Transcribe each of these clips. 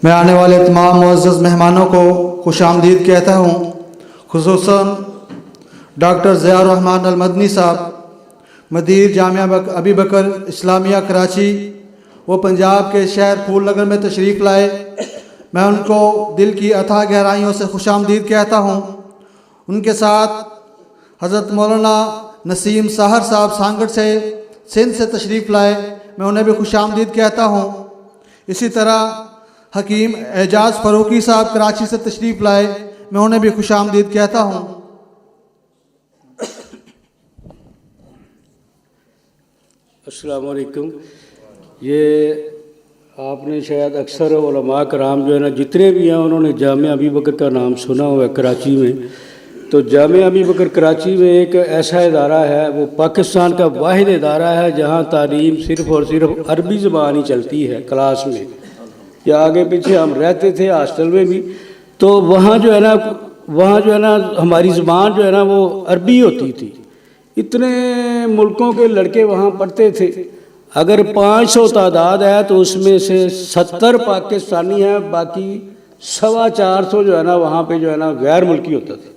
میں آنے والے تمام معزز مہمانوں کو خوش آمدید کہتا ہوں، خصوصاً ڈاکٹر ضیاء الرحمن المدنی صاحب، مدیر جامعہ ابی بکر اسلامیہ کراچی، وہ پنجاب کے شہر پھول نگر میں تشریف لائے۔ میں ان کو دل کی اتھاہ گہرائیوں سے خوش آمدید کہتا ہوں۔ ان کے ساتھ حضرت مولانا نسیم ساہر صاحب سانگڑ سے سندھ سے تشریف لائے، میں انہیں بھی خوش آمدید کہتا ہوں۔ اسی طرح حکیم اعجاز فروخی صاحب کراچی سے تشریف لائے، میں انہیں بھی خوش آمدید کہتا ہوں۔ السلام علیکم۔ یہ آپ نے شاید اکثر علماء کرام جو ہے نا جتنے بھی ہیں انہوں نے جامعہ ابی بکر کا نام سنا ہوا ہے کراچی میں۔ تو جامعہ ابی بکر کراچی میں ایک ایسا ادارہ ہے، وہ پاکستان کا واحد ادارہ ہے جہاں تعلیم صرف اور صرف عربی زبان ہی چلتی ہے کلاس میں، یا آگے پیچھے ہم رہتے تھے ہاسٹل میں بھی، تو وہاں جو ہے نا ہماری زبان جو ہے نا وہ عربی ہوتی تھی۔ اتنے ملکوں کے لڑکے وہاں پڑھتے تھے، اگر 500 تعداد ہے تو اس میں سے 70 پاکستانی ہیں، باقی 450 جو ہے نا وہاں پہ جو ہے نا غیر ملکی ہوتا تھا۔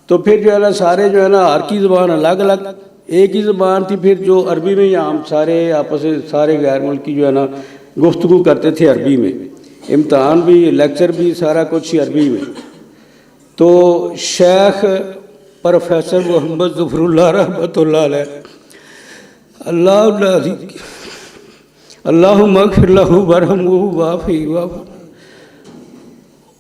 تو پھر جو ہے نا سارے جو ہے نا ہر کی زبان الگ الگ، ایک ہی زبان تھی پھر جو عربی میں ہی عام سارے آپس میں سارے غیر ملکی جو ہے نا گفتگو کرتے تھے عربی میں، امتحان بھی لیکچر بھی سارا کچھ ہی عربی میں۔ تو شیخ پروفیسر محمد ظفر اللہ رحمۃ اللہ علیہ، اللہم اغفر لہ وارحمہ وعافہ وعف،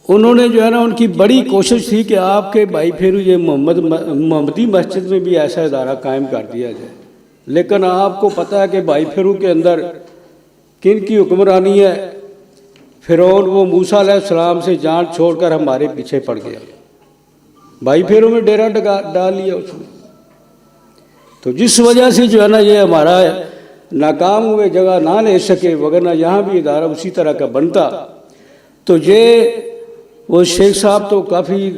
انہوں نے جو ہے نا ان کی بڑی کوشش تھی کہ آپ کے بھائی پھیرو یہ محمدی مسجد میں بھی ایسا ادارہ قائم کر دیا جائے، لیکن آپ کو پتہ ہے کہ بھائی پھیرو کے اندر کن کی حکمرانی ہے۔ فرعون وہ موسیٰ علیہ السلام سے جان چھوڑ کر ہمارے پیچھے پڑ گیا، بھائی پھیروں میں ڈیرا ڈال لیا اس نے۔ تو جس وجہ سے جو ہے نا یہ ہمارا ناکام ہوئے جگہ نہ لے سکے، وگرنہ یہاں بھی ادارہ اسی طرح کا بنتا۔ تو یہ وہ شیخ صاحب تو کافی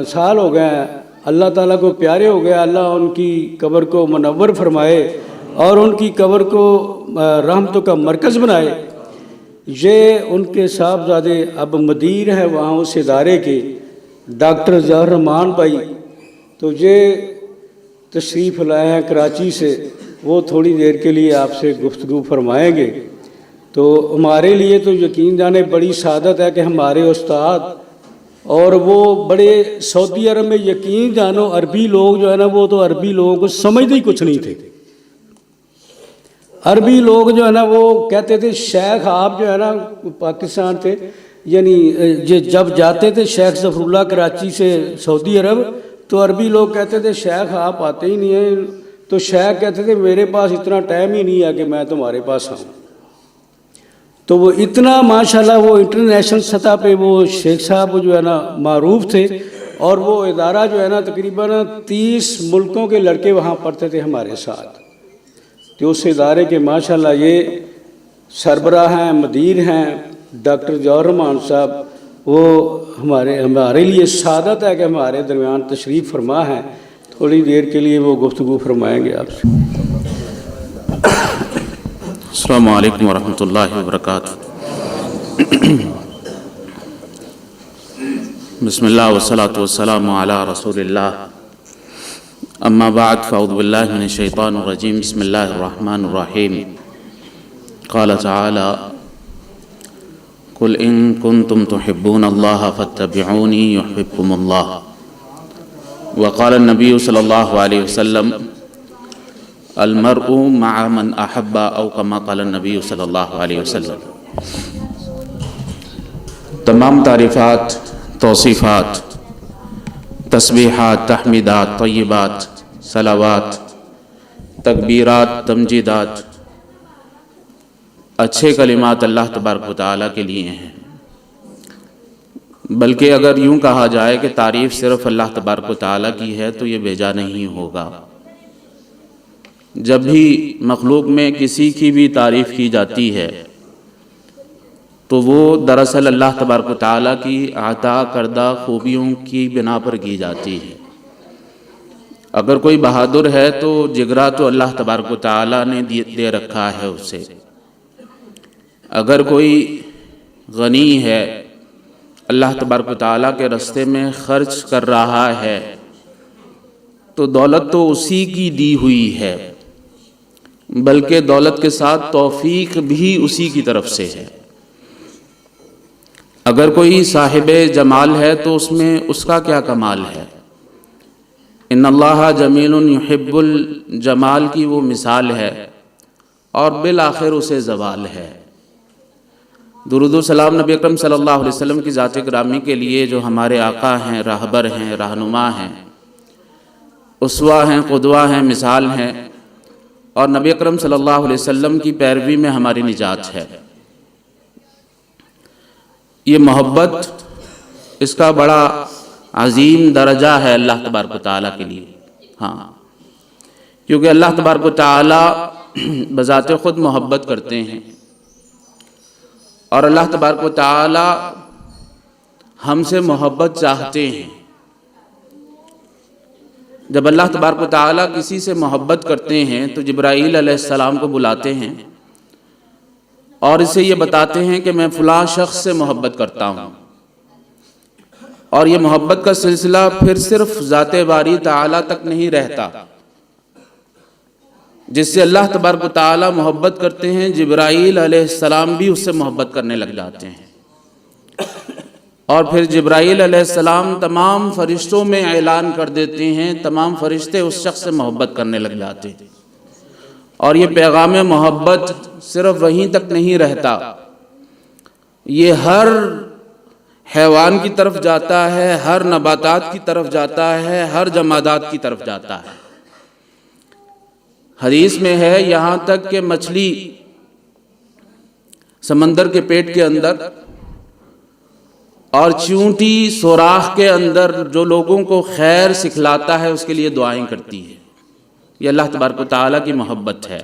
سال ہو گئے ہیں، اللہ تعالیٰ کو پیارے ہو گئے، اللہ ان کی قبر کو منور فرمائے اور ان کی قبر کو رحمتوں کا مرکز بنائے۔ یہ ان کے صاحبزادے اب مدیر ہیں وہاں اس ادارے کے، ڈاکٹر ضیاء الرحمن بھائی، تو یہ تشریف لائے ہیں کراچی سے، وہ تھوڑی دیر کے لیے آپ سے گفتگو فرمائیں گے۔ تو ہمارے لیے تو یقین جانے بڑی سعادت ہے کہ ہمارے استاد اور وہ بڑے سعودی عرب میں یقین جانو عربی لوگ جو ہے نا وہ تو عربی لوگوں کو سمجھتے ہی کچھ نہیں تھے۔ عربی لوگ جو ہے نا وہ کہتے تھے شیخ آپ جو ہے نا پاکستان تھے، یعنی جب جاتے تھے شیخ ظفر اللہ کراچی سے سعودی عرب تو عربی لوگ کہتے تھے شیخ آپ آتے ہی نہیں ہیں، تو شیخ کہتے تھے میرے پاس اتنا ٹائم ہی نہیں ہے کہ میں تمہارے پاس آؤں۔ تو وہ اتنا ماشاءاللہ وہ انٹرنیشنل سطح پہ وہ شیخ صاحب جو ہے نا معروف تھے، اور وہ ادارہ جو ہے نا تقریباً 30 ملکوں کے لڑکے وہاں پڑھتے تھے ہمارے ساتھ۔ تو اس ادارے کے ماشاءاللہ یہ سربراہ ہیں، مدیر ہیں ڈاکٹر ضیاء الرحمن صاحب، وہ ہمارے لیے سعادت ہے کہ ہمارے درمیان تشریف فرما ہیں۔ تھوڑی دیر کے لیے وہ گفتگو فرمائیں گے آپ سے۔ السلام علیکم ورحمۃ اللہ وبرکاتہ۔ بسم اللہ والصلاة والسلام علی رسول اللہ، اما بعد فاعوذ باللہ من الشیطان الرجیم، بسم اللہ الرحمن الرحیم۔ قال تعالی قل ان کنتم تحبون اللہ فاتبعونی یحببکم اللہ، وقال النبی صلی اللہ علیہ وسلم المرء مع من احب، او کما قال النبی صلی اللہ علیہ وسلم۔ تمام تعریفات، توصیفات، تسبیحات، تحمیدات، طیبات، صلوات، تکبیرات، تمجیدات، اچھے کلمات اللہ تبارک و تعالیٰ کے لیے ہیں۔ بلکہ اگر یوں کہا جائے کہ تعریف صرف اللہ تبارک و تعالیٰ کی ہے تو یہ بیجا نہیں ہوگا۔ جب بھی مخلوق میں کسی کی بھی تعریف کی جاتی ہے تو وہ دراصل اللہ تبارک و تعالیٰ کی عطا کردہ خوبیوں کی بنا پر کی جاتی ہے۔ اگر کوئی بہادر ہے تو جگرا تو اللہ تبارک و تعالیٰ نے دے رکھا ہے اسے۔ اگر کوئی غنی ہے، اللہ تبارک و تعالیٰ کے راستے میں خرچ کر رہا ہے، تو دولت تو اسی کی دی ہوئی ہے، بلکہ دولت کے ساتھ توفیق بھی اسی کی طرف سے ہے۔ اگر کوئی صاحب جمال ہے تو اس میں اس کا کیا کمال ہے؟ ان اللہ جمیل یحب الجمال کی وہ مثال ہے، اور بالآخر اسے زوال ہے۔ درود و سلام نبی اکرم صلی اللہ علیہ وسلم کی ذات گرامی کے لیے، جو ہمارے آقا ہیں، راہبر ہیں، رہنما ہیں، اسوہ ہیں، قدوہ ہیں، مثال ہیں، اور نبی اکرم صلی اللہ علیہ وسلم کی پیروی میں ہماری نجات ہے۔ یہ محبت، اس کا بڑا عظیم درجہ ہے اللہ تبارک و تعالیٰ کے لیے۔ ہاں، کیونکہ اللہ تبارک و تعالیٰ بذات خود محبت کرتے ہیں، اور اللہ تبارک و تعالیٰ ہم سے محبت چاہتے ہیں۔ جب اللہ تبارک و تعالیٰ کسی سے محبت کرتے ہیں تو جبرائیل علیہ السلام کو بلاتے ہیں اور اسے یہ بتاتے ہیں کہ میں فلاں شخص سے محبت کرتا ہوں، اور یہ محبت کا سلسلہ پھر صرف ذات باری تعالیٰ تک نہیں رہتا۔ جس سے اللہ تبارک و تعالیٰ محبت کرتے ہیں، جبرائیل علیہ السلام بھی اس سے محبت کرنے لگ جاتے ہیں، اور پھر جبرائیل علیہ السلام تمام فرشتوں میں اعلان کر دیتے ہیں، تمام فرشتے اس شخص سے محبت کرنے لگ جاتے ہیں۔ اور یہ پیغام محبت صرف وہیں تک نہیں رہتا، یہ ہر حیوان کی طرف جاتا ہے، ہر نباتات کی طرف جاتا ہے، ہر جمادات کی طرف جاتا ہے۔ حدیث میں ہے یہاں تک کہ مچھلی سمندر کے پیٹ کے اندر اور چیونٹی سوراخ کے اندر جو لوگوں کو خیر سکھلاتا ہے اس کے لیے دعائیں کرتی ہے۔ یہ اللہ تبارک و تعالیٰ کی محبت ہے،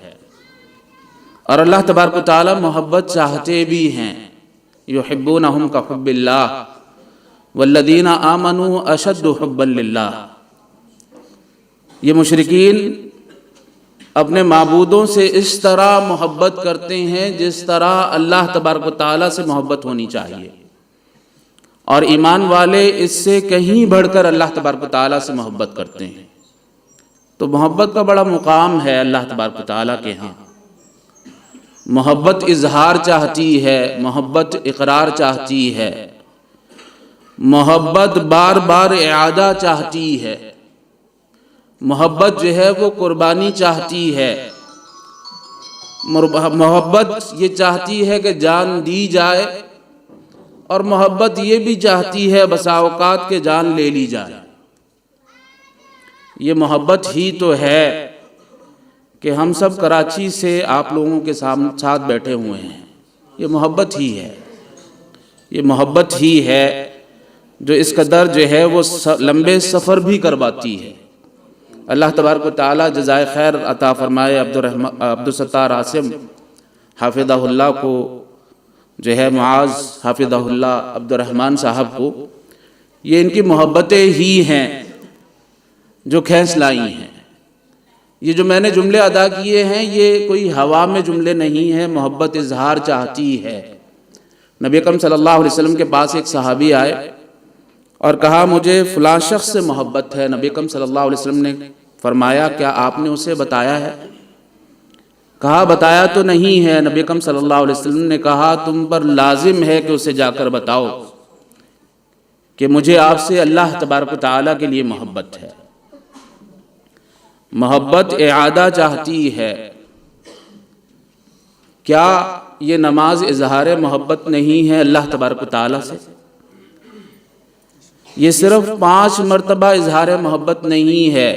اور اللہ تبارک و تعالیٰ محبت چاہتے بھی ہیں۔ یحبونہم کحب اللہ والذین آمنوا اشد حبا للہ۔ یہ مشرکین اپنے معبودوں سے اس طرح محبت کرتے ہیں جس طرح اللہ تبارک و تعالیٰ سے محبت ہونی چاہیے، اور ایمان والے اس سے کہیں بڑھ کر اللہ تبارک و تعالیٰ سے محبت کرتے ہیں۔ تو محبت کا بڑا مقام ہے اللہ تبارک و تعالیٰ کے ہاں۔ محبت اظہار چاہتی ہے، محبت اقرار چاہتی ہے، محبت بار بار اعادہ چاہتی ہے، محبت جو ہے وہ قربانی چاہتی ہے، محبت یہ چاہتی ہے کہ جان دی جائے، اور محبت یہ بھی چاہتی ہے بسا اوقات کے جان لے لی جائے۔ یہ محبت ہی تو ہے کہ ہم سب کراچی سے آپ لوگوں کے ساتھ بیٹھے ہوئے ہیں۔ یہ محبت ہی ہے، یہ محبت ہی ہے جو اس قدر جو ہے وہ لمبے سفر بھی کرواتی ہے۔ اللہ تبارک و تعالیٰ جزائے خیر عطا فرمائے عبدالستار عاصم حافظہ اللہ کو، جو ہے معاذ حافظہ اللہ عبد الرحمن صاحب کو۔ یہ ان کی محبتیں ہی ہیں جو کھینچ لائی ہیں۔ یہ جو میں نے جملے ادا کیے ہیں یہ کوئی ہوا میں جملے نہیں ہیں، محبت اظہار چاہتی ہے۔ نبی اکرم صلی اللہ علیہ وسلم کے پاس ایک صحابی آئے اور کہا مجھے فلاں شخص سے محبت ہے۔ نبی اکرم صلی اللہ علیہ وسلم نے فرمایا کیا آپ نے اسے بتایا ہے؟ کہا بتایا تو نہیں ہے۔ نبی اکرم صلی اللہ علیہ وسلم نے کہا تم پر لازم ہے کہ اسے جا کر بتاؤ کہ مجھے آپ سے اللہ تبارک و تعالیٰ کے لیے محبت ہے۔ محبت اعادہ چاہتی ہے۔ کیا یہ نماز اظہار محبت نہیں ہے اللہ تبارک و تعالیٰ سے؟ یہ صرف 5 مرتبہ اظہار محبت نہیں ہے،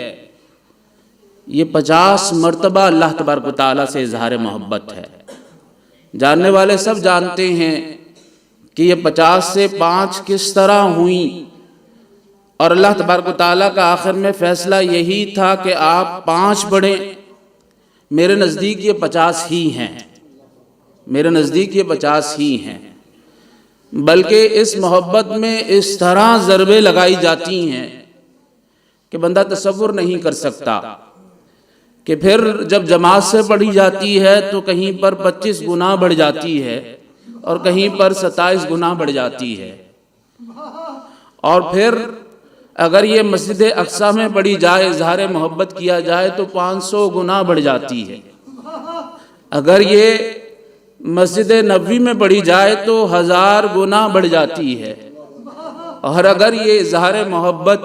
یہ 50 مرتبہ اللہ تبارک و تعالیٰ سے اظہار محبت ہے۔ جاننے والے سب جانتے ہیں کہ یہ 50 سے 5 کس طرح ہوئیں، اور اللہ تبارک و تعالیٰ کا آخر میں فیصلہ یہی تھا کہ آپ 5 پڑھیں۔ میرے نزدیک یہ 50 ہی ہیں، میرے نزدیک یہ 50 ہی ہیں۔ بلکہ اس محبت میں اس طرح ضربیں لگائی جاتی ہیں کہ بندہ تصور نہیں کر سکتا، کہ پھر جب جماعت سے پڑھی جاتی ہے تو کہیں پر 25 گنا بڑھ جاتی ہے، اور کہیں پر 27 گنا بڑھ جاتی ہے، اور پھر اگر یہ مسجد اقصی میں پڑھی جائے، اظہار محبت کیا جائے تو 500 گنا بڑھ جاتی ہے، اگر یہ مسجد نبوی میں پڑھی جائے تو 1000 گنا بڑھ جاتی ہے، اور اگر یہ اظہار محبت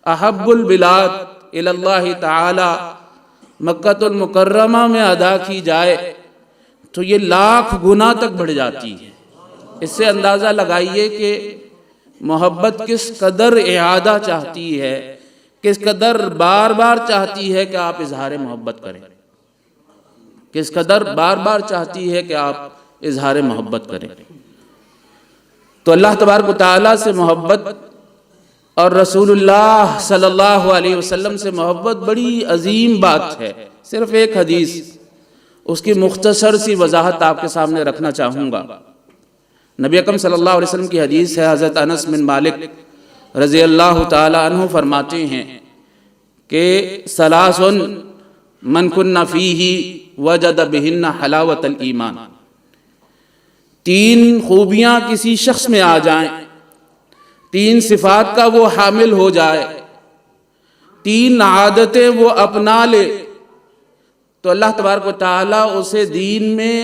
احب البلاد الی اللہ تعالی مکہ المکرمہ میں ادا کی جائے تو یہ 1,00,000 گنا تک بڑھ جاتی ہے۔ اس سے اندازہ لگائیے کہ محبت کس قدر اعادہ چاہتی ہے، کس قدر بار بار چاہتی ہے کہ آپ اظہار محبت کریں، کس قدر بار بار چاہتی ہے کہ آپ اظہار محبت کریں۔ تو اللہ تبارک و تعالیٰ سے محبت اور رسول اللہ صلی اللہ علیہ وسلم سے محبت بڑی عظیم بات ہے۔ صرف ایک حدیث، اس کی مختصر سی وضاحت آپ کے سامنے رکھنا چاہوں گا۔ نبی اکرم صلی اللہ علیہ وسلم کی حدیث ہے، حضرت انس بن مالک رضی اللہ تعالی عنہ فرماتے ہیں کہ ثلاث من کن فیہ وجد بہن حلاوت الایمان، 3 خوبیاں کسی شخص میں آ جائیں، 3 صفات کا وہ حامل ہو جائے، 3 عادتیں وہ اپنا لے تو اللہ تبارک و تعالیٰ اسے دین میں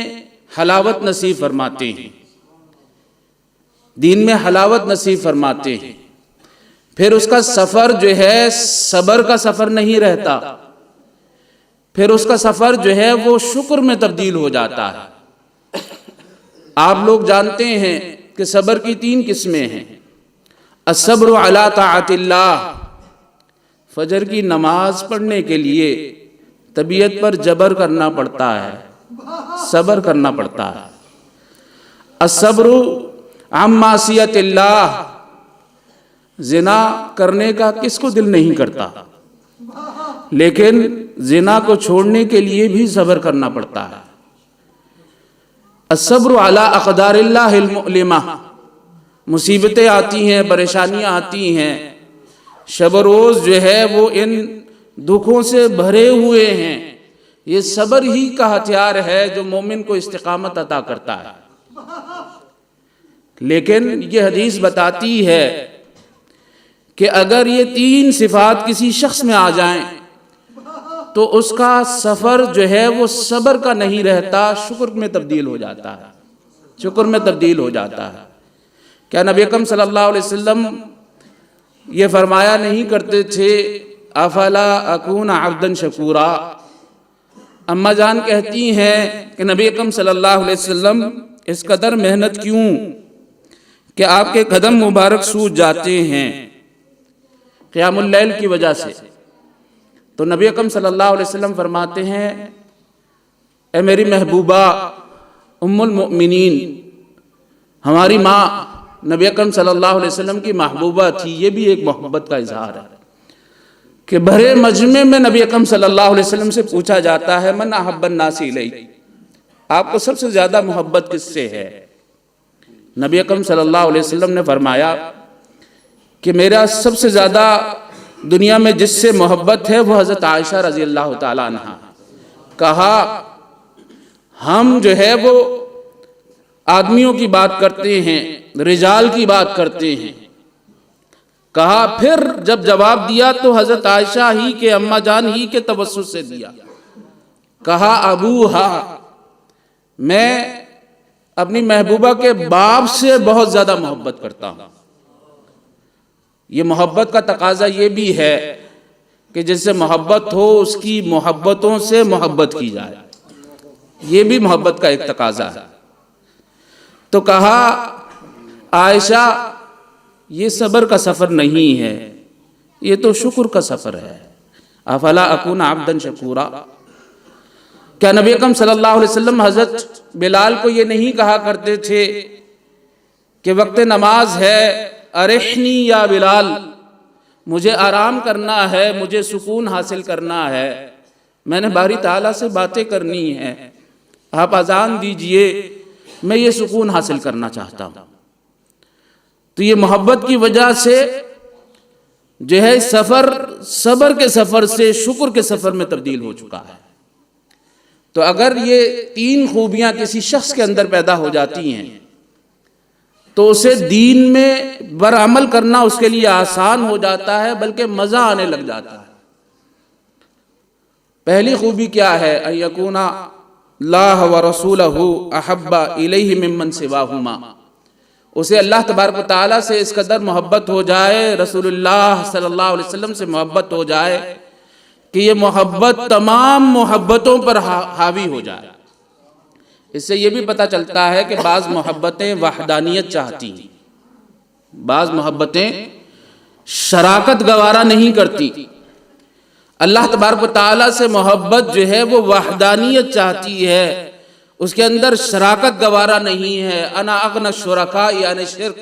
حلاوت نصیب فرماتے ہیں، دین میں حلاوت نصیب فرماتے ہیں۔ پھر اس کا سفر جو ہے صبر کا سفر نہیں رہتا، پھر اس کا سفر جو ہے وہ شکر میں تبدیل ہو جاتا ہے۔ آپ لوگ جانتے ہیں کہ صبر کی 3 قسمیں ہیں۔ الصبر علی طاعت اللہ، فجر کی نماز پڑھنے کے لیے طبیعت پر جبر کرنا پڑتا ہے، صبر کرنا پڑتا ہے۔ الصبر عن معصیت اللہ، زنا کرنے کا کس کو دل نہیں کرتا، لیکن زنا کو چھوڑنے کے لیے بھی صبر کرنا پڑتا ہے۔ الصبر علی اقدار اللہ المؤلمہ، مصیبتیں آتی ہیں، پریشانیاں آتی ہیں، شب و روز جو ہے وہ ان دکھوں سے بھرے ہوئے ہیں، یہ صبر ہی کا ہتھیار ہے جو مومن کو استقامت عطا کرتا ہے۔ لیکن یہ حدیث بتاتی ہے کہ اگر یہ 3 صفات کسی شخص میں آ جائیں تو اس کا سفر جو ہے وہ صبر کا نہیں رہتا، شکر میں تبدیل ہو جاتا ہے، شکر میں تبدیل ہو جاتا ہے۔ کیا نبی اکرم صلی اللہ علیہ وسلم یہ فرمایا نہیں کرتے تھے افلا اکون عبدا شکورا؟ اما جان کہتی ہیں کہ نبی اکرم صلی اللہ علیہ وسلم اس قدر محنت کیوں کہ آپ کے قدم مبارک سوج جاتے ہیں قیام اللیل کی وجہ سے؟ تو نبی اکرم صلی اللہ علیہ وسلم فرماتے ہیں اے میری محبوبہ ام المؤمنین، ہماری ماں نبی اکرم صلی اللہ علیہ وسلم کی محبوبہ تھی، یہ بھی ایک محبت کا اظہار ہے کہ بھرے مجمع میں نبی اکرم صلی اللہ علیہ وسلم سے پوچھا جاتا ہے من احب الناس الیک، آپ کو سب سے زیادہ محبت کس سے ہے؟ نبی اکرم صلی اللہ علیہ وسلم نے فرمایا کہ میرا سب سے زیادہ دنیا میں جس سے محبت ہے وہ حضرت عائشہ رضی اللہ تعالی عنہ۔ کہا ہم جو ہے وہ آدمیوں کی بات کرتے ہیں، رجال کی بات کرتے ہیں۔ کہا پھر جب جواب دیا تو حضرت عائشہ ہی کے اماں جان ہی کے توسط سے دیا۔ کہا ابوہا، میں اپنی محبوبہ کے باپ سے بہت زیادہ محبت کرتا ہوں۔ یہ محبت کا تقاضا یہ بھی ہے کہ جس سے محبت ہو اس کی محبتوں سے محبت کی جائے، یہ بھی محبت کا ایک تقاضا ہے۔ تو کہا عائشہ یہ صبر کا سفر نہیں ہے، یہ تو شکر کا سفر ہے۔ افلا اکون عبدا شکورا، کیا نبی اکرم صلی اللہ علیہ وسلم حضرت بلال کو یہ نہیں کہا کرتے تھے کہ وقت نماز ہے ارحنی یا بلال، مجھے آرام کرنا ہے، مجھے سکون حاصل کرنا ہے، میں نے باری تعالیٰ سے باتیں کرنی ہیں، آپ اذان دیجئے، میں یہ سکون حاصل کرنا چاہتا ہوں۔ تو یہ محبت کی وجہ سے جو ہے سفر صبر کے سفر سے شکر کے سفر میں تبدیل ہو چکا ہے۔ تو اگر یہ 3 خوبیاں کسی شخص کے اندر پیدا ہو جاتی ہیں تو اسے دین میں برعمل کرنا اس کے لیے آسان ہو جاتا ہے، بلکہ مزہ آنے لگ جاتا ہے۔ پہلی خوبی کیا ہے؟ ان یکون اللہ ورسولہ احب الیہ ممن سواہما، اسے اللہ تبارک و تعالیٰ سے اس قدر محبت ہو جائے، رسول اللہ صلی اللہ علیہ وسلم سے محبت ہو جائے کہ یہ محبت تمام محبتوں پر حاوی ہو جائے۔ اس سے یہ بھی پتہ چلتا ہے کہ بعض محبتیں وحدانیت چاہتی ہیں، بعض محبتیں شراکت گوارا نہیں کرتی۔ اللہ تبارک و تعالیٰ سے محبت جو ہے وہ وحدانیت چاہتی ہے، اس کے اندر شراکت گوارا نہیں ہے۔ انا اغنى الشرکاء یعنی شرک۔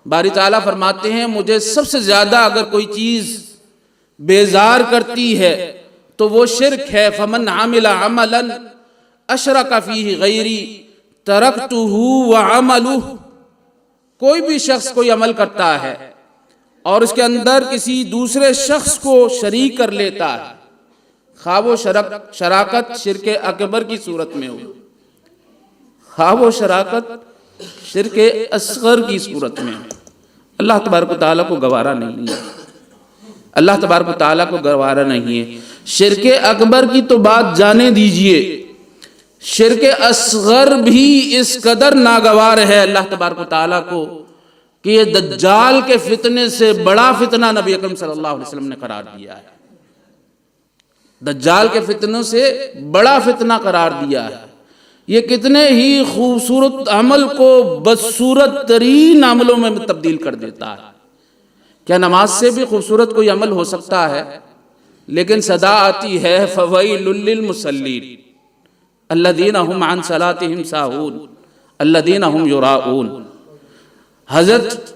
باری تعالیٰ فرماتے ہیں مجھے سب سے زیادہ اگر کوئی چیز بیزار کرتی ہے تو وہ شرک ہے۔ فمن عمل عملا اشرک فیہ غیری ترکتہ وعملہ، کوئی بھی شخص کوئی عمل کرتا ہے اور اس کے اندر کسی دوسرے شخص کو شریک کر لیتا ہے، خواہ وہ شراکت شرک اکبر کی صورت میں ہو، خواہ وہ شراکت شرک اصغر کی صورت میں ہو، اللہ تبارک و تعالیٰ کو گوارا نہیں ہے، اللہ تبارک و تعالیٰ کو گوارا نہیں ہے۔ شرک اکبر کی تو بات جانے دیجئے، شرک اصغر بھی اس قدر ناگوار ہے اللہ تبارک و تعالیٰ کو کہ یہ دجال کے فتنے سے بڑا فتنہ نبی اکرم صلی اللہ علیہ وسلم نے قرار دیا ہے، دجال کے فتنوں سے بڑا فتنہ قرار دیا ہے۔ یہ کتنے ہی خوبصورت عمل کو بدصورت ترین عملوں میں تبدیل کر دیتا ہے۔ کیا نماز سے بھی خوبصورت کوئی عمل ہو سکتا ہے؟ لیکن صدا آتی ہے فویل للمصلین الذین هم عن صلاتهم ساہون الذین هم یراؤون۔ حضرت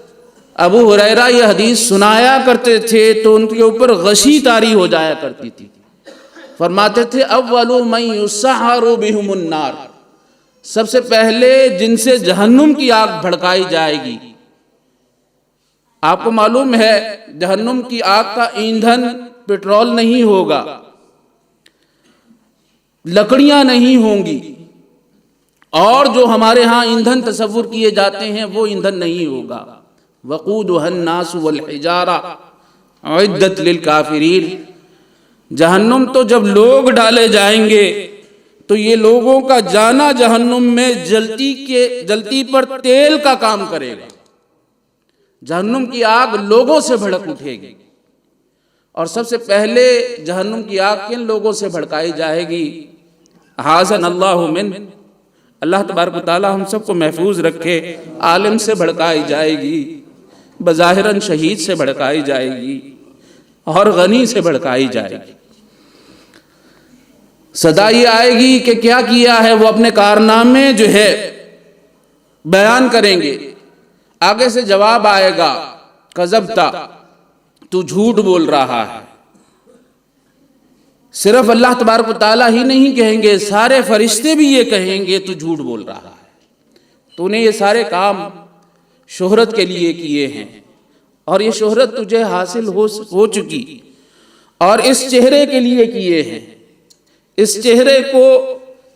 ابو ہریرہ یہ حدیث سنایا کرتے تھے تو ان کے اوپر غشی طاری ہو جایا کرتی تھی، فرماتے تھے اول من یسحر بہم النار، سب سے پہلے جن سے جہنم کی آگ بھڑکائی جائے گی۔ آپ کو معلوم ہے جہنم کی آگ کا ایندھن پیٹرول نہیں ہوگا، لکڑیاں نہیں ہوں گی، اور جو ہمارے ہاں ایندھن تصور کیے جاتے ہیں وہ ایندھن نہیں ہوگا۔ وقودها الناس والحجارہ اعدت للکافرین، جہنم تو جب لوگ ڈالے جائیں گے تو یہ لوگوں کا جانا جہنم میں جلتی پر تیل کا کام کرے گا۔ جہنم کی آگ لوگوں سے بھڑک اٹھے گی، اور سب سے پہلے جہنم کی آگ کن لوگوں سے بھڑکائی جائے گی؟ اعاذنا اللہ من، اللہ تبارک و تعالی ہم سب کو محفوظ رکھے، عالم سے بھڑکائی جائے گی، بظاہراً شہید سے بھڑکائی جائے گی، اور غنی سے بھڑکائی جائے گی۔ صدا یہ آئے گی کہ کیا کیا ہے، وہ اپنے کارنامے جو ہے بیان کریں گے، آگے سے جواب آئے گا کذبتا، تو جھوٹ بول رہا ہے۔ صرف اللہ تبارک و تعالیٰ ہی نہیں کہیں گے، سارے فرشتے بھی یہ کہیں گے تو جھوٹ بول رہا ہے، تو نے یہ سارے کام شہرت کے لیے کیے ہیں، اور یہ شہرت تجھے حاصل ہو چکی، اور اس چہرے کے لیے کیے ہیں، اس چہرے کو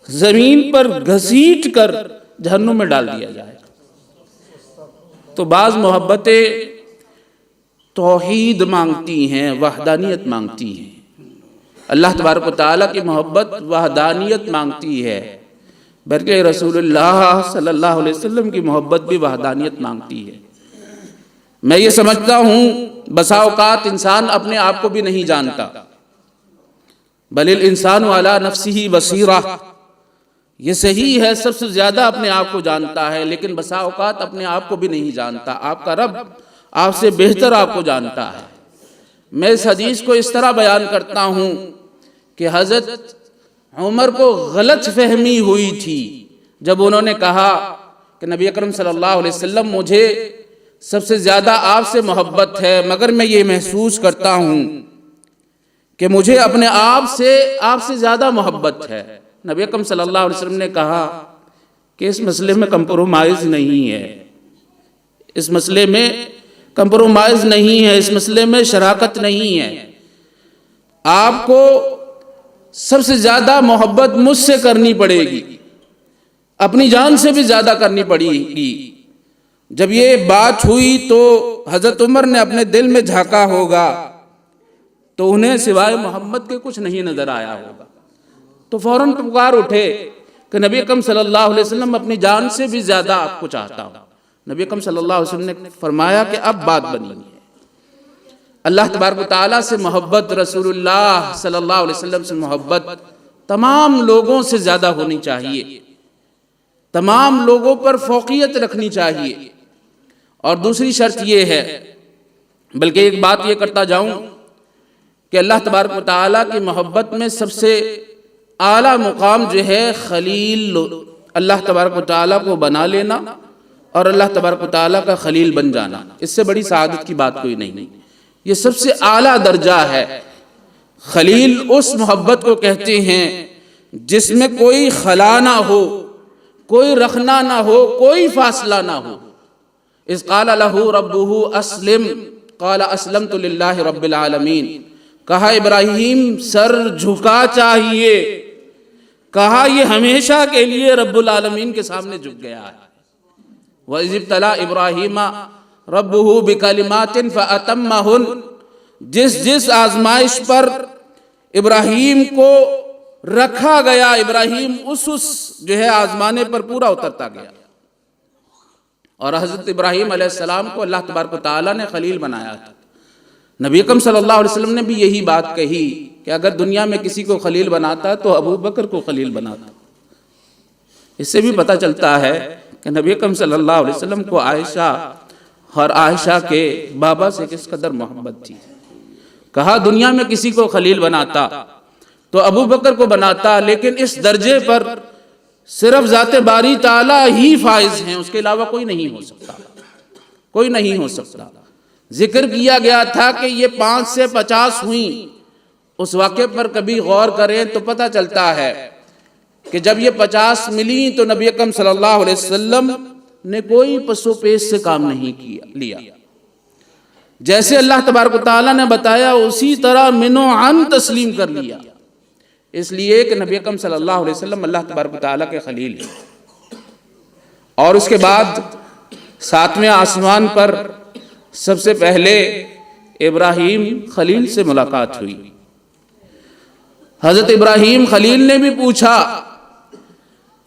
زمین پر گھسیٹ کر جہنم میں ڈال دیا جائے گا۔ تو بعض محبتیں توحید مانگتی ہیں، وحدانیت مانگتی ہیں، اللہ تبارک و تعالیٰ کی محبت وحدانیت مانگتی ہے، بلکہ رسول اللہ صلی اللہ علیہ وسلم کی محبت بھی وحدانیت مانگتی ہے۔ میں یہ سمجھتا ہوں بسا اوقات انسان اپنے آپ کو بھی نہیں جانتا، بل الانسان علی نفسہ بصیرہ، یہ صحیح ہے سب سے زیادہ اپنے آپ کو جانتا ہے، لیکن بسا اوقات اپنے آپ کو بھی نہیں جانتا۔ آپ کا رب آپ سے بہتر آپ کو جانتا ہے۔ میں اس حدیث کو اس طرح بیان کرتا ہوں کہ حضرت عمر کو غلط فہمی ہوئی تھی جب انہوں نے کہا کہ نبی اکرم صلی اللہ علیہ وسلم مجھے سب سے زیادہ آپ سے محبت ہے، مگر میں یہ محسوس کرتا ہوں کہ مجھے اپنے آپ سے زیادہ محبت ہے۔ نبی اکرم صلی اللہ علیہ وسلم نے کہا کہ اس مسئلے میں کمپرومائز نہیں ہے، اس مسئلے میں کمپرومائز نہیں ہے، اس مسئلے میں شراکت نہیں ہے۔ آپ کو سب سے زیادہ محبت مجھ سے کرنی پڑے گی، اپنی جان سے بھی زیادہ کرنی پڑے گی۔ جب یہ بات ہوئی تو حضرت عمر نے اپنے دل میں جھانکا ہوگا تو انہیں سوائے محمد کے کچھ نہیں نظر آیا ہوگا، تو فوراً پکار اٹھے کہ نبی اکرم صلی اللہ علیہ وسلم اپنی جان سے بھی زیادہ آپ کو چاہتا ہوں۔ نبی اکرم صلی اللہ علیہ وسلم نے فرمایا کہ اب بات بنی ہے، اللہ تبارک و تعالیٰ سے محبت، رسول اللہ صلی اللہ علیہ وسلم سے محبت تمام لوگوں سے زیادہ ہونی چاہیے، تمام لوگوں پر فوقیت رکھنی چاہیے۔ اور دوسری شرط یہ ہے، بلکہ ایک بات یہ کرتا جاؤں کہ اللہ تبارک و تعالیٰ کی محبت میں سب سے اعلیٰ مقام جو ہے خلیل، اللہ تبارک و تعالیٰ کو بنا لینا اور اللہ تبارک و تعالیٰ کا خلیل بن جانا، اس سے بڑی سعادت کی بات کوئی نہیں۔ یہ سب سے اعلیٰ درجہ ہے۔ خلیل اس محبت کو کہتے ہیں جس میں کوئی خلا نہ ہو، کوئی رخنا نہ ہو، کوئی فاصلہ نہ ہو۔ اذ قال له ربه اسلم قال اسلمت للہ رب العالمین، کہا ابراہیم سر جھکا چاہیے، کہا یہ ہمیشہ کے لیے رب العالمین کے سامنے جھک گیا ہے۔ وَإِذِ ابْتَلَىٰ إِبْرَاهِيمَ رَبُّهُ بِكَلِمَاتٍ فَأَتَمَّهُنَّ، جس آزمائش پر ابراہیم کو رکھا گیا، ابراہیم اس جو ہے آزمانے پر پورا اترتا گیا۔ اور حضرت ابراہیم علیہ السلام کو اللہ تبارک و تعالیٰ نے خلیل بنایا تھا۔ نبی اکرم صلی اللہ علیہ وسلم نے بھی یہی بات کہی کہ اگر دنیا میں کسی کو خلیل بناتا تو ابو بکر کو خلیل بناتا۔ اس سے بھی پتہ چلتا ہے کہ نبی اکرم صلی اللہ علیہ وسلم کو عائشہ اور عائشہ کے بابا سے کس قدر محبت تھی۔ کہا دنیا میں کسی کو خلیل بناتا تو ابو بکر کو بناتا، لیکن اس درجے پر صرف ذات باری تعالیٰ ہی فائز ہیں، اس کے علاوہ کوئی نہیں ہو سکتا، کوئی نہیں ہو سکتا۔ ذکر کیا گیا تھا کہ یہ 5 سے 50 ہوئیں، اس واقعے پر کبھی غور کریں تو پتہ چلتا ہے کہ جب یہ 50 ملی تو نبی اکرم صلی اللہ علیہ وسلم نے کوئی پس و پیش سے کام نہیں لیا، جیسے اللہ تبارک و تعالیٰ نے بتایا اسی طرح من و عن تسلیم کر لیا، اس لیے کہ نبی اکرم صلی اللہ علیہ وسلم اللہ تبارک و تعالیٰ کے خلیل ہیں۔ اور اس کے بعد 7ویں آسمان پر سب سے پہلے ابراہیم خلیل سے ملاقات ہوئی۔ حضرت ابراہیم خلیل نے بھی پوچھا،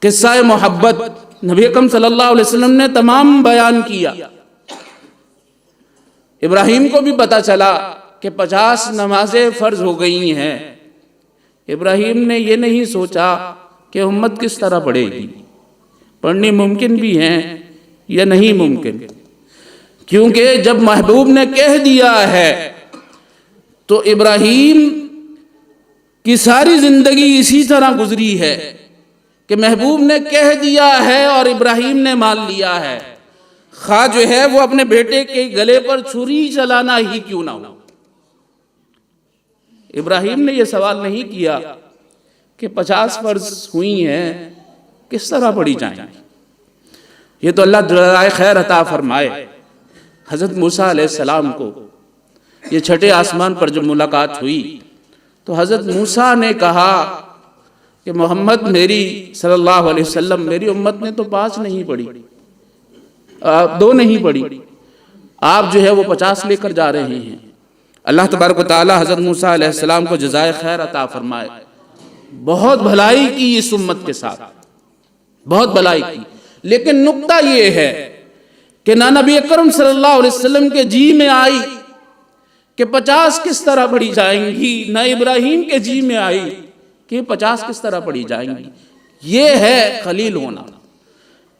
قصہ محبت نبی اکرم صلی اللہ علیہ وسلم نے تمام بیان کیا۔ ابراہیم کو بھی پتا چلا کہ 50 نمازیں فرض ہو گئی ہیں۔ ابراہیم نے یہ نہیں سوچا کہ امت کس طرح پڑھے گی، پڑھنی ممکن بھی ہیں یا نہیں ممکن، کیونکہ جب محبوب نے کہہ دیا ہے تو ابراہیم کی ساری زندگی اسی طرح گزری ہے کہ محبوب نے کہہ دیا ہے اور ابراہیم نے مان لیا ہے، خواہ جو ہے وہ اپنے بیٹے کے گلے پر چھری چلانا ہی کیوں نہ ہو۔ ابراہیم نے یہ سوال نہیں کیا کہ 50 فرض ہوئی ہیں کس طرح پڑھی جائیں، یہ تو اللہ جزائے خیر عطا فرمائے۔ حضرت موسیٰ علیہ السلام کو یہ 6 آسمان پر جب ملاقات ہوئی تو حضرت موسیٰ نے کہا کہ محمد میری صلی اللہ علیہ وسلم میری امت نے تو 5 نہیں پڑھی، 2 نہیں پڑھی، آپ جو ہے وہ 50 لے کر جا رہے ہیں۔ اللہ تبارک و تعالی حضرت موسیٰ علیہ السلام کو جزائے خیر عطا فرمائے، بہت بھلائی کی اس امت کے ساتھ، بہت بھلائی کی۔ لیکن نقطہ یہ ہے کہ نہ نبی اکرم صلی اللہ علیہ وسلم کے جی میں آئی کہ 50 کس طرح پڑھی جائیں گی، نہ ابراہیم کے جی میں آئی کہ 50 کس طرح پڑھی جائیں گی۔ یہ ہے خلیل ہونا۔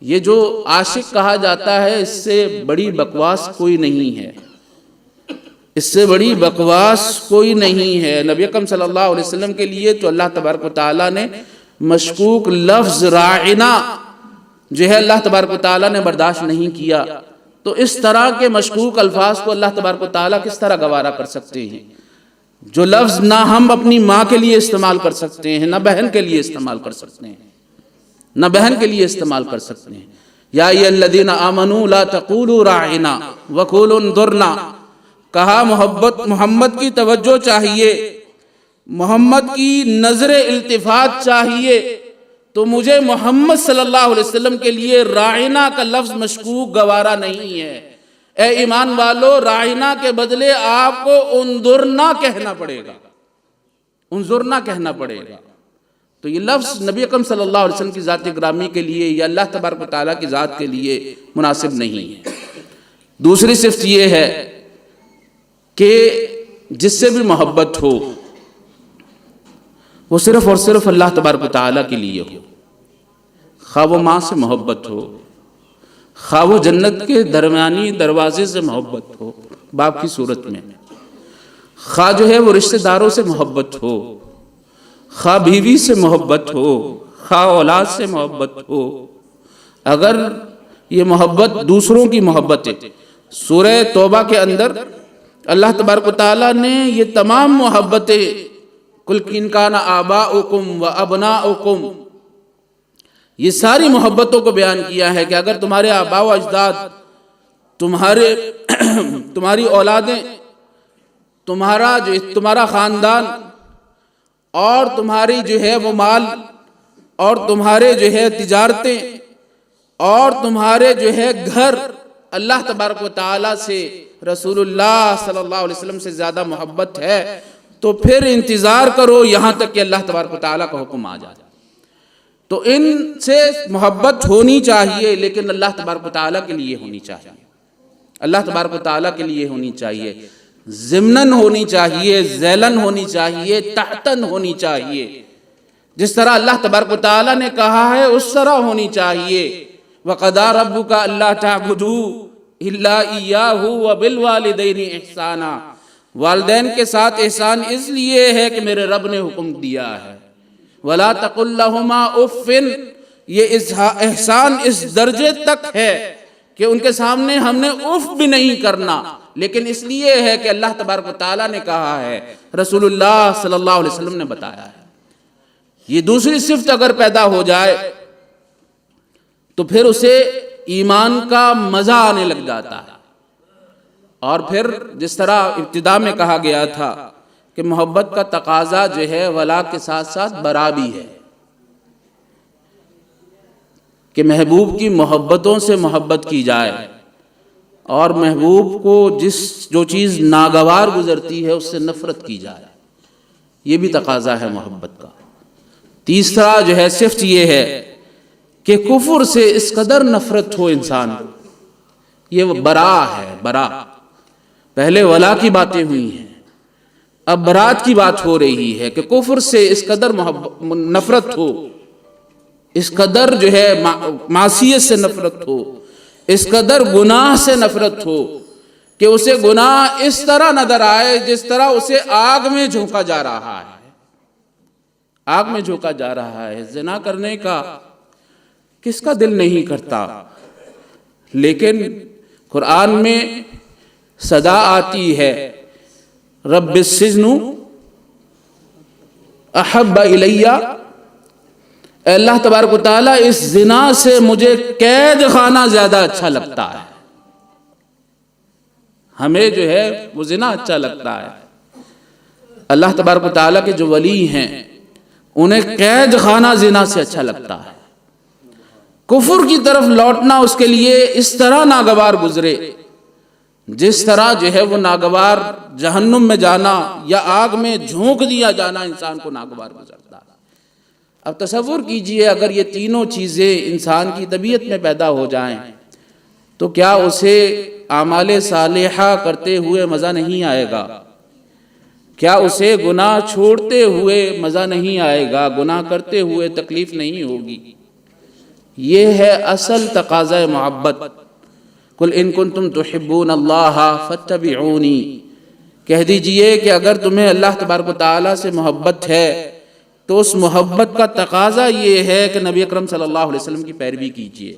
یہ جو عاشق کہا جاتا ہے اس سے بڑی بکواس کوئی نہیں ہے، اس سے بڑی بکواس کوئی نہیں ہے۔ نبی اکرم صلی اللہ علیہ وسلم کے لیے تو اللہ تبارک و تعالیٰ نے مشکوک لفظ راعنا جو ہے اللہ تبارک و تعالیٰ نے برداشت نہیں کیا، تو اس طرح کے مشکوک الفاظ کو اللہ تبارک و تعالیٰ کس طرح گوارا کر سکتے ہیں، جو لفظ نہ ہم اپنی ماں کے لیے استعمال کر سکتے ہیں، نہ بہن کے لیے استعمال کر سکتے ہیں، نہ بہن کے لیے استعمال کر سکتے ہیں۔ یا ایھا الذین آمنوا لا تقولوا راعنا وقولوا انظرنا، کہا محمد کی توجہ چاہیے محمد کی نظر التفات چاہیے تو مجھے محمد صلی اللہ علیہ وسلم کے لیے راعنا کا لفظ مشکوک گوارا نہیں ہے۔ اے ایمان والو، راعنا کے بدلے آپ کو انظرنا کہنا پڑے گا، انظرنا کہنا پڑے گا۔ تو یہ لفظ نبی اکرم صلی اللہ علیہ وسلم کی ذات گرامی کے لیے یا اللہ تبارک و تعالیٰ کی ذات کے لیے مناسب نہیں ہے۔ دوسری صفت یہ ہے کہ جس سے بھی محبت ہو وہ صرف اور صرف اللہ تبارک و تعالیٰ کے لیے ہو، خواہ وہ ماں سے محبت ہو، خواہ وہ جنت کے درمیانی دروازے سے محبت ہو باپ کی صورت میں، خواہ جو ہے وہ رشتہ داروں سے محبت ہو، خواہ بیوی سے محبت ہو، خواہ اولاد سے محبت ہو۔ اگر یہ محبت دوسروں کی محبت ہے، سورہ توبہ کے اندر اللہ تبارک و تعالیٰ نے یہ تمام محبتیں قُلْ إِنْ كَانَ آبَاؤُكُمْ وَأَبْنَاؤُكُمْ، یہ ساری محبتوں کو بیان کیا ہے کہ اگر تمہارے آباء و اجداد، تمہاری اولادیں، تمہارا خاندان اور تمہاری جو ہے وہ مال اور تمہارے جو ہے تجارتیں اور تمہارے جو ہے گھر اللہ تبارک و تعالیٰ سے، رسول اللہ صلی اللہ علیہ وسلم سے زیادہ محبت ہے تو پھر انتظار کرو یہاں تک کہ اللہ تبارک و تعالیٰ کا حکم آ جائے۔ تو ان سے محبت ہونی چاہیے، لیکن اللہ تبارک و تعالیٰ کے لیے ہونی چاہیے، اللہ تبارک و تعالیٰ کے لیے ہونی چاہیے، ضمناً ہونی چاہیے، ذیلاً ہونی چاہیے، تحتاً ہونی چاہیے۔ جس طرح اللہ تبارک و تعالیٰ نے کہا ہے اس طرح ہونی چاہیے۔ وَقَضَىٰ رَبُّكَ أَلَّا تَعْبُدُوا إِلَّا إِيَّاهُ وَبِالْوَالِدَيْنِ إِحْسَانًا، والدین کے ساتھ احسان اس لیے ہے کہ میرے رب نے حکم دیا ہے۔ وَلَا تَقُلْ لَهُمَا أُفٍّ، یہ احسان اس درجے تک ہے کہ ان کے سامنے ہم نے اف بھی نہیں کرنا، لیکن اس لیے ہے کہ اللہ تبارک و تعالیٰ نے کہا ہے، رسول اللہ صلی اللہ علیہ وسلم نے بتایا ہے۔ یہ دوسری صفت اگر پیدا ہو جائے تو پھر اسے ایمان کا مزہ آنے لگ جاتا ہے۔ اور پھر جس طرح ابتدا میں کہا گیا تھا کہ محبت کا تقاضا جو ہے ولا کے ساتھ ساتھ برا بھی ہے، کہ محبوب کی محبتوں سے محبت کی جائے اور محبوب کو جو چیز ناگوار گزرتی ہے اس سے نفرت کی جائے، یہ بھی تقاضا ہے محبت کا۔ تیسرا جو ہے صفت یہ ہے کہ کفر سے اس قدر نفرت ہو انسان، یہ برا ہے، برا۔ پہلے ولا کی باتیں ہوئی ہیں، اب برات کی بات ہو رہی ہے کہ کفر سے اس قدر نفرت ہو، اس قدر جو ہے معصیت سے نفرت ہو، اس قدر گناہ سے نفرت ہو کہ اسے گناہ اس طرح نظر آئے جس طرح اسے آگ میں جھونکا جا رہا ہے، آگ میں جھونکا جا رہا ہے۔ زنا کرنے کا کس کا دل نہیں کرتا، لیکن قرآن میں صدا آتی ہے رب السجن احب الی، اے اللہ تبارک و تعالیٰ اس زنا سے مجھے قید خانہ زیادہ اچھا لگتا ہے۔ ہمیں جو ہے وہ زنا اچھا لگتا ہے، اللہ تبارک و تعالیٰ کے جو ولی ہیں انہیں قید خانہ زنا سے اچھا لگتا ہے۔ کفر کی طرف لوٹنا اس کے لیے اس طرح ناگوار گزرے جس طرح جو ہے وہ ناگوار جہنم میں جانا یا آگ میں جھونک دیا جانا انسان کو ناگوار گزرتا ہے۔ اب تصور کیجئے اگر یہ تینوں چیزیں انسان کی طبیعت میں پیدا ہو جائیں تو کیا اسے اعمال صالحہ کرتے ہوئے مزہ نہیں آئے گا؟ کیا اسے گناہ چھوڑتے ہوئے مزہ نہیں آئے گا؟ گناہ کرتے ہوئے تکلیف نہیں ہوگی؟ یہ ہے اصل تقاضۂ محبت۔ قُلْ إِن كُنتُمْ تُحِبُّونَ اللَّهَ فَاتَّبِعُونِي، کہہ دیجئے کہ اگر تمہیں اللہ تبارک و تعالیٰ سے محبت ہے تو اس محبت کا تقاضا یہ ہے کہ نبی اکرم صلی اللہ علیہ وسلم کی پیروی کیجئے،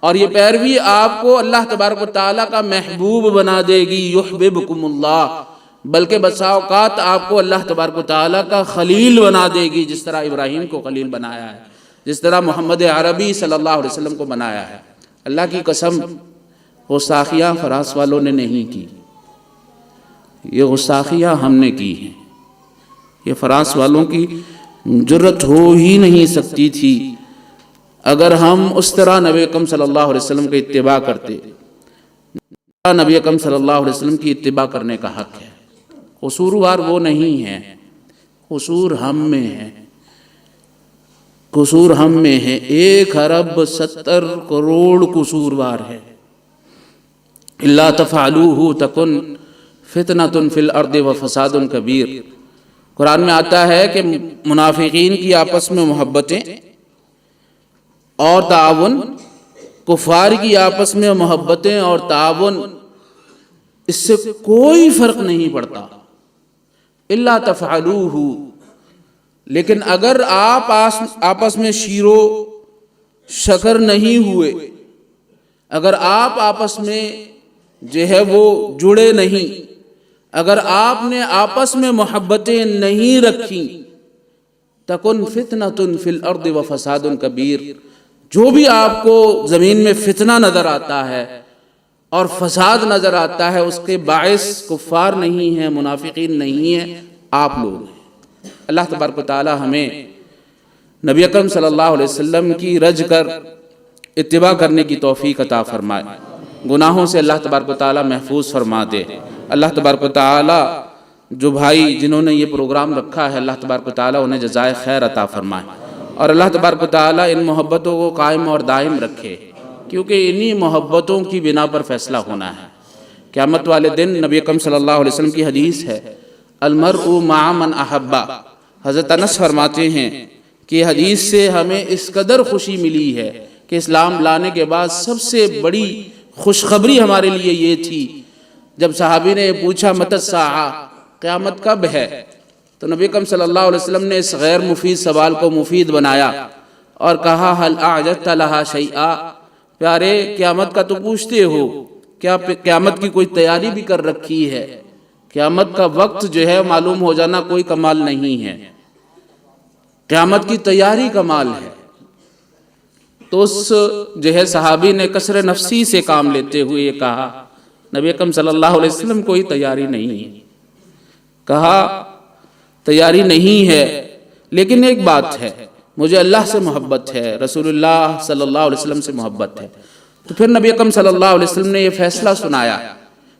اور یہ پیروی آپ کو اللہ تبارک و تعالیٰ کا محبوب بنا دے گی۔ یحببکم اللہ، بلکہ بسا اوقات آپ کو اللہ تبارک و تعالیٰ کا خلیل بنا دے گی، جس طرح ابراہیم کو خلیل بنایا ہے، جس طرح محمد عربی صلی اللہ علیہ وسلم کو بنایا ہے۔ اللہ کی قسم غستاخیاں فراس والوں نے نہیں کی، یہ غستاخیاں ہم نے کی ہیں۔ یہ فرانس والوں کی جرت ہو ہی نہیں سکتی تھی اگر ہم اس طرح نبی اکرم صلی اللہ علیہ وسلم کی اتباع کرتے. نبی اکرم صلی اللہ علیہ وسلم کی اتباع کرنے کا حق ہے. قصوروار وہ نہیں ہے، قصور ہم میں ہے، قصور ہم میں ہے. 1.70 کروڑ قصوروار ہے. الا تفعلوه تکن فتنۃ فی الارض وفساد کبیر. قرآن میں آتا ہے کہ منافقین کی آپس میں محبتیں اور تعاون، کفار کی آپس میں محبتیں اور تعاون، اس سے کوئی فرق نہیں پڑتا. الا تفعلوه، لیکن اگر آپ آپس میں شیر و شکر نہیں ہوئے، اگر آپ آپس میں جو ہے وہ جڑے نہیں، اگر آپ نے آپس میں محبتیں نہیں رکھی، تکن فتنۃ فی الارض وفساد کبیر. جو بھی آپ کو زمین میں فتنہ نظر آتا ہے اور فساد نظر آتا ہے، اس کے باعث کفار نہیں ہیں، منافقین نہیں ہیں، آپ لوگ ہیں. اللہ تبارک و تعالی ہمیں نبی اکرم صلی اللہ علیہ وسلم کی رج کر اتباع کرنے کی توفیق عطا فرمائے. گناہوں سے اللہ تبارک و تعالی محفوظ فرما دے. اللہ تبارک و تعالی جو بھائی جنہوں نے یہ پروگرام رکھا ہے، اللہ تبارک و تعالی انہیں جزائے خیر عطا فرمائے، اور اللہ تبارک و تعالی ان محبتوں کو قائم اور دائم رکھے، کیونکہ انہی محبتوں کی بنا پر فیصلہ ہونا ہے. قیامت والے دن نبی اکرم صلی اللہ علیہ وسلم کی حدیث ہے، المرء مع من احبہ. حضرت انس فرماتے ہیں کہ حدیث سے ہمیں اس قدر خوشی ملی ہے کہ اسلام لانے کے بعد سب سے بڑی خوشخبری ہمارے لیے یہ تھی جب صحابی نے پوچھا متی الساعہ، قیامت کب ہے؟ تو نبی اکرم صلی اللہ علیہ وسلم نے اس غیر مفید سوال کو مفید بنایا اور کہا هل اعجزت لها شیئا. پیارے، قیامت کا تو پوچھتے ہو، کیا قیامت کی کوئی تیاری بھی کر رکھی ہے؟ قیامت کا وقت جو ہے معلوم ہو جانا کوئی کمال نہیں ہے، قیامت کی تیاری کمال ہے. تو اس جو ہے صحابی نے کسر نفسی سے کام لیتے ہوئے یہ کہا، نبی اکرم صلی اللہ علیہ وسلم کوئی تیاری نہیں ہے. کہا تیاری نہیں ہے، لیکن ایک بات ہے، مجھے اللہ سے محبت ہے، رسول اللہ صلی اللہ علیہ وسلم سے محبت ہے. تو پھر نبی اکرم صلی اللہ علیہ وسلم نے یہ فیصلہ سنایا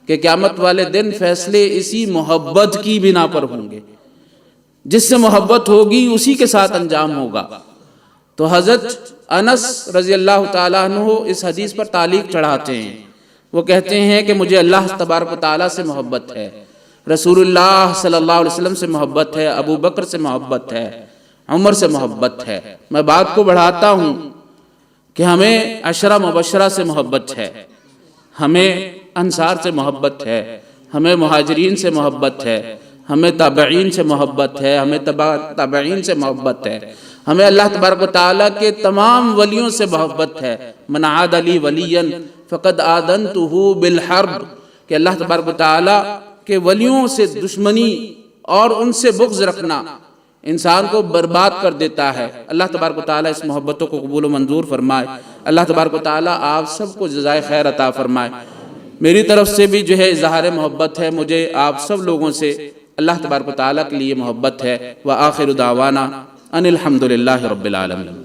کہ قیامت والے دن فیصلے اسی محبت کی بنا پر ہوں گے. جس سے محبت ہوگی اسی کے ساتھ انجام ہوگا. تو حضرت انس رضی اللہ تعالیٰ عنہ اس حدیث پر تعلیق چڑھاتے ہیں. وہ کہتے ہیں کہ مجھے اللہ تبارک و تعالیٰ سے محبت ہے، رسول اللہ صلی اللہ علیہ وسلم سے محبت ہے، ابو بکر سے محبت ہے، عمر سے محبت ہے. میں بات کو بڑھاتا ہوں کہ ہمیں عشرہ مبشرہ سے محبت ہے، ہمیں انصار سے محبت ہے، ہمیں مہاجرین سے محبت ہے، ہمیں تابعین سے محبت ہے، ہمیں تابعین سے محبت ہے، ہمیں اللہ تبارک و تعالیٰ کے تمام ولیوں سے محبت ہے. من عاد لی ولیا فقد آذنتہ بالحرب، کہ اللہ تبارک و تعالیٰ کے ولیوں سے دشمنی اور ان سے بغض رکھنا انسان کو برباد کر دیتا ہے. اللہ تبارک و تعالیٰ اس محبتوں کو قبول و منظور فرمائے. اللہ تبارک و تعالیٰ آپ سب کو جزائے خیر عطا فرمائے. میری طرف سے بھی جو ہے اظہار محبت ہے، مجھے آپ سب لوگوں سے اللہ تبارک و تعالیٰ کے لیے محبت ہے. وآخر دعوانا ان الحمد للہ رب العالمین.